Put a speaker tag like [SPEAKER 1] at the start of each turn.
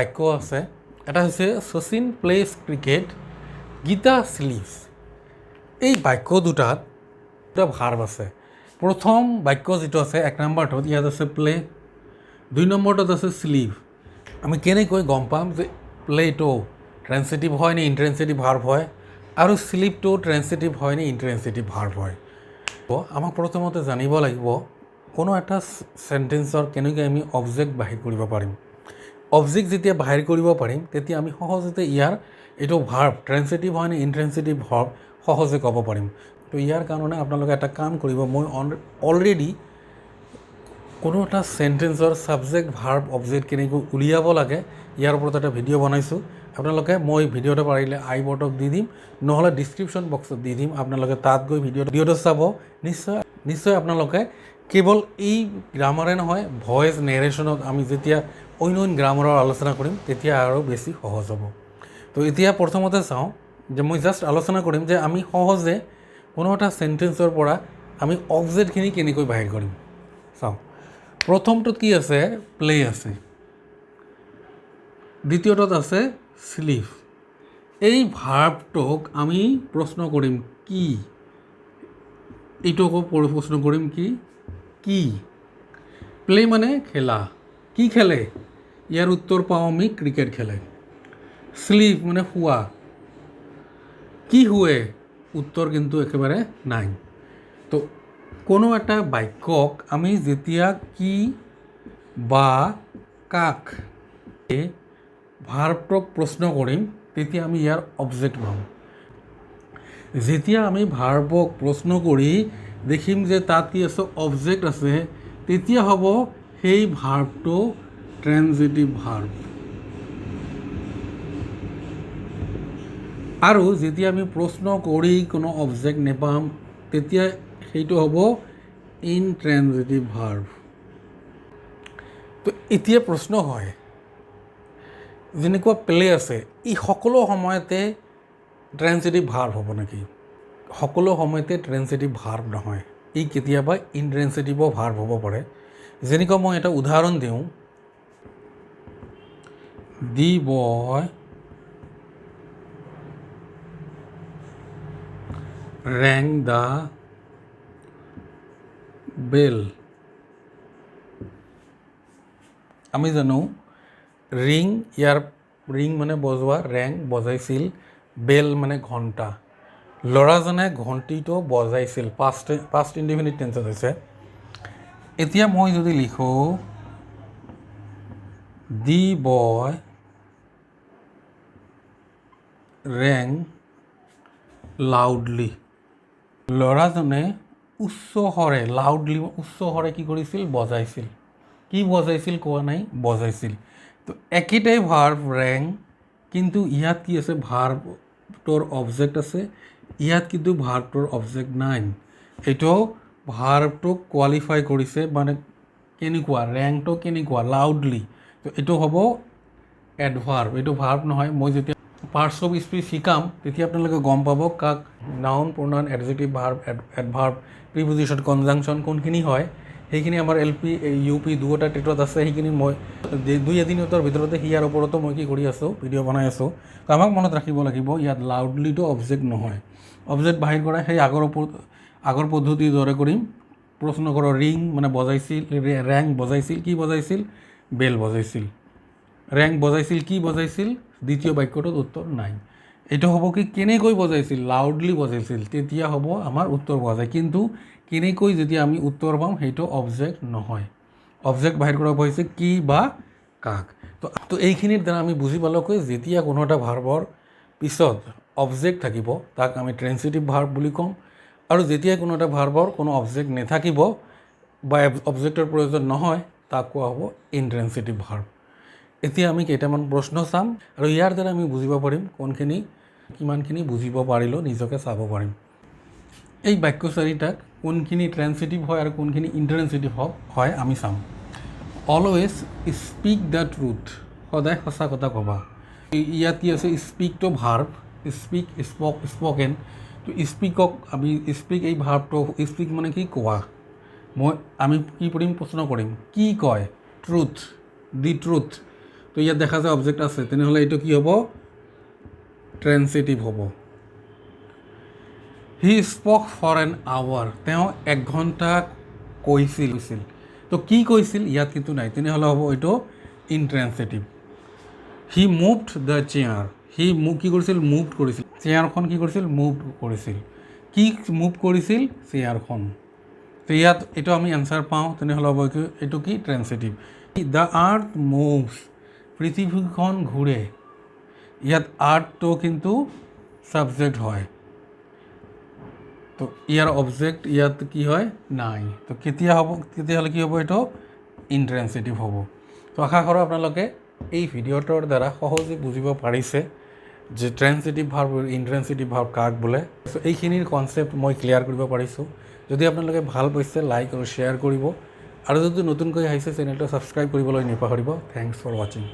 [SPEAKER 1] বাক্য আছে এটা হৈছে শচীন প্লেজ ক্ৰিকেট গীতা স্লিপছ। এই বাক্য দুটাত দুটা ভাৰ্ব আছে। প্ৰথম বাক্য যিটো আছে 1 নম্বৰটোত ইয়াত আছে প্লে, 2 নম্বৰটোত আছে স্লিপ। আমি কেনেকৈ গম পাম যে প্লেটো ট্ৰেন্সিটিভ হয় নে ইন্ট্ৰেন্সিটিভ ভাৰ্ব হয় আৰু স্লিপটো ট্ৰেন্সিটিভ হয় নে ইন্ট্ৰেন্সিটিভ ভাৰ্ব হয়। আমাক প্ৰথমতে জানিব লাগিব কোনো এটা সেন্টেন্সৰ কেনেকৈ আমি অবজেক্ট বাহিৰ কৰিব পাৰিম। অবজেক্ট যেতিয়া বাহিৰ কৰিব পাৰিম তেতিয়া আমি সহজতে ইয়াৰ এইটো ভাৰ্ব ট্ৰেন্সিটিভ হয় নে ইন্ট্ৰেন্সিটিভ ভাৰ্ব সহজে ক'ব পাৰিম। তো ইয়াৰ কাৰণে আপোনালোকে এটা কাম কৰিব, মই অলৰেডি কোনো এটা সেন্টেন্সৰ সাবজেক্ট ভাৰ্ব অবজেক্ট কেনেকৈ উলিয়াব লাগে ইয়াৰ ওপৰত এটা ভিডিঅ' বনাইছোঁ। আপোনালোকে মই ভিডিঅ'টো পাৰিলে আই বটক দি দিম, নহ'লে ডিছক্ৰিপশ্যন বক্সত দি দিম। আপোনালোকে তাত গৈ ভিডিঅ'টো চাব। নিশ্চয় আপোনালোকে কেৱল এই গ্ৰামাৰে নহয়, ভইচ নেৰেশ্যনত আমি যেতিয়া অন্য গ্ৰামাৰৰ আলোচনা কৰিম তেতিয়া আৰু বেছি সহজ হ'ব। তো এতিয়া প্ৰথমতে চাওঁ যে মই জাষ্ট আলোচনা কৰিম যে আমি সহজে কোনো এটা সেন্টেন্সৰ পৰা আমি অবজেক্টখিনি কেনেকৈ বাহিৰ কৰিম। চাওঁ, প্ৰথমটোত কি আছে? প্লে আছে, দ্বিতীয়টোত আছে স্লিপ। এই ভাৰ্বটোক আমি প্ৰশ্ন কৰিম কি, এইটোকো প্ৰশ্ন কৰিম কি। প্লে মানে খেলা, কি খেলে? ইয়াৰ উত্তৰ পাওঁ আমি ক্ৰিকেট খেলে। স্লিপ মানে শুৱা, কি শুৱে? উত্তৰ কিন্তু একেবাৰে নাই। তো কোনো এটা বাক্যক আমি যেতিয়া কি বা কাক ভাৰ্বটোক প্ৰশ্ন কৰিম তেতিয়া আমি ইয়াৰ অবজেক্ট পাম। যেতিয়া আমি ভাৰ্বক প্ৰশ্ন কৰি দেখিম যে তাত কি আছে? অবজেক্ট আছে, তেতিয়া হ'ব সেই ভাৰ্বটো ট্ৰেন্সিটিভ ভাৰ্ব। আৰু যেতিয়া আমি প্ৰশ্ন কৰি কোনো অবজেক্ট নেপাম তেতিয়া সেইটো হ'ব ইনট্ৰেন্সিটিভ ভাৰ্ব। তো এতিয়া প্ৰশ্ন হয়, যেনেকুৱা প্লে আছে ই সকলো সময়তে ট্ৰেন্সিটিভ ভাৰ্ব হ'ব নেকি? সকলো সময়তে ট্ৰেন্সিটিভ ভাৰ্ব নহয়, ই কেতিয়াবা ইনট্ৰেন্সিটিভো ভাৰ্ব হ'ব পাৰে। যেনেকুৱা মই এটা উদাহৰণ দিওঁ, দি বয় rang the bell। আমি জানো ৰিং, ইয়াৰ ৰিং মানে বজোৱা, ৰেং বজাইছিল, বেল মানে ঘণ্টা। ল'ৰাজনে ঘণ্টিটো বজাইছিল, পাষ্ট ইনডিফিনিট টেন্সত হৈছে। এতিয়া মই যদি লিখোঁ দি বয় ৰেং লাউডলি, ল'ৰাজনে উচ্চ স্বৰে, লাউডলি উচ্চ স্বৰে কি কৰিছিল? বজাইছিল। কি বজাইছিল কোৱা নাই, বজাইছিল। তো একেটাই ভাৰ্ব ৰেং, কিন্তু ইয়াত কি আছে? ভাৰ্বটোৰ অবজেক্ট আছে, ইয়াত কিন্তু ভাৰ্বটোৰ অবজেক্ট নাই। এইটো ভাৰ্বটোক কোৱালিফাই কৰিছে, মানে কেনেকুৱা? ৰেংটো কেনেকুৱা? লাউডলি। তো এইটো হ'ব এডভাৰ্ব, এইটো ভাৰ্ব নহয়। মই যেতিয়া পাৰ্টছ অফ স্পীচ শিকাম তেতিয়া আপোনালোকে গম পাব কাক নাউন, প্ৰনাউন, এডজেক্টিভ, ভাৰ্ব, এডভাৰ্ব, প্ৰিপজিশ্যন, কনজাংশ্যন কোনখিনি হয়। সেইখিনি আমাৰ LP UP দুয়োটা টেটত আছে। সেইখিনি মই 2-3 ভিতৰতে ইয়াৰ ওপৰতো মই কি কৰি আছোঁ? ভিডিঅ' বনাই আছোঁ। তো আমাক মনত ৰাখিব লাগিব ইয়াত লাউডলিটো অবজেক্ট নহয়। অবজেক্ট বাহিৰ কৰা সেই আগৰ পদ্ধতিৰ দৰে কৰিম। প্ৰশ্ন কৰোঁ ৰিং মানে বজাইছিল, ৰেং বজাইছিল, কি বজাইছিল? বেল বজাইছিল। ৰেং বজাইছিল, কি বজাইছিল? দ্বিতীয় বাক্যটোত উত্তৰ নাই। এইটো হ'ব কি? কেনেকৈ বজাইছিল? লাউডলি বজাইছিল, তেতিয়া হ'ব আমাৰ উত্তৰ পোৱা যায়। কিন্তু কেনেকৈ যেতিয়া আমি উত্তৰ পাম সেইটো অবজেক্ট নহয়। অবজেক্ট বাহিৰ কৰা হৈছে কি বা কাক। তো এইখিনিৰ দ্বাৰা আমি বুজি পালোঁকৈ যেতিয়া কোনো এটা ভাৰ্বৰ পিছত অবজেক্ট থাকিব তাক আমি ট্ৰেন্সিটিভ ভাৰ্ব বুলি ক'ম, আৰু যেতিয়া কোনো এটা ভাৰ্বৰ কোনো অবজেক্ট নাথাকিব বা অবজেক্টৰ প্ৰয়োজন নহয় তাক কোৱা হ'ব ইনট্ৰেন্সিটিভ ভাৰ্ব। এতিয়া আমি কেইটামান প্ৰশ্ন চাম আৰু ইয়াৰ দ্বাৰা আমি বুজিব পাৰিম কোনখিনি কিমানখিনি বুজিব পাৰিলেও নিজকে চাব পাৰিম। এই বাক্য চাৰিটাক কোনখিনি ট্ৰেন্সিটিভ হয় আৰু কোনখিনি ইনট্ৰেন্সিটিভ হয় আমি চাম। অলৱেজ স্পীক দ্য ট্ৰুথ, সদায় সঁচা কথা ক'বা। ইয়াত কি আছে? স্পীকটো ভাৰ্ব, স্পীক স্পকেন। তো স্পীকক আমি স্পীক, এই ভাৰ্বটো স্পীক মানে কি? কোৱা। আমি কি কৰিম? প্ৰশ্ন কৰিম কি কয়? Truth, the truth. তো ইয়াত দেখা যায় অবজেক্ট আছে, তেনেহ'লে এইটো কি হ'ব? ট্ৰেন্সিটিভ হ'ব। হি স্পক ফৰ এন আৱাৰ, তেওঁ 1 ঘণ্টা কৈছিল। তো কি কৈছিল ইয়াত কিন্তু নাই, তেনেহ'লে হ'ব এইটো ইনট্ৰেন্সিটিভ। হি মুভড দ্য চেয়াৰ, সি কি কৰিছিল? মুভ কৰিছিল। চেয়াৰখন কি কৰিছিল? মুভ কৰিছিল। কি মুভ কৰিছিল? চেয়াৰখন। তো ইয়াত এইটো আমি এনচাৰ পাওঁ, তেনেহ'লে হ'ব এইটো কি? ট্ৰেন্সিটিভ। দ্য আৰ্থ মুভছ, পৃথিৱীখন ঘূৰে। ইয়াত আৰ্থটো কিন্তু ছাবজেক্ট হয়, তো ইয়াৰ অবজেক্ট ইয়াত কি হয়? নাই। তো তেতিয়াহ'লে কি হ'ব? এইটো ইনট্ৰেন্সিটিভ হ'ব। তো আশা কৰোঁ আপোনালোকে এই ভিডিঅ'টোৰ দ্বাৰা সহজে বুজিব পাৰিছে যে ট্ৰেন্সিটিভ ভাৰ্ব ইনট্ৰেন্সিটিভ ভাৰ্ব কাক বোলে। চ' এইখিনিৰ কনচেপ্ট মই ক্লিয়াৰ কৰিব পাৰিছোঁ। যদি আপোনালোকে ভাল পাইছে লাইক আৰু শ্বেয়াৰ কৰিব, আৰু যদি নতুনকৈ আহিছে চেনেলটো ছাবস্ক্ৰাইব কৰিবলৈ নাপাহৰিব। থেংকছ ফৰ ৱাচিং।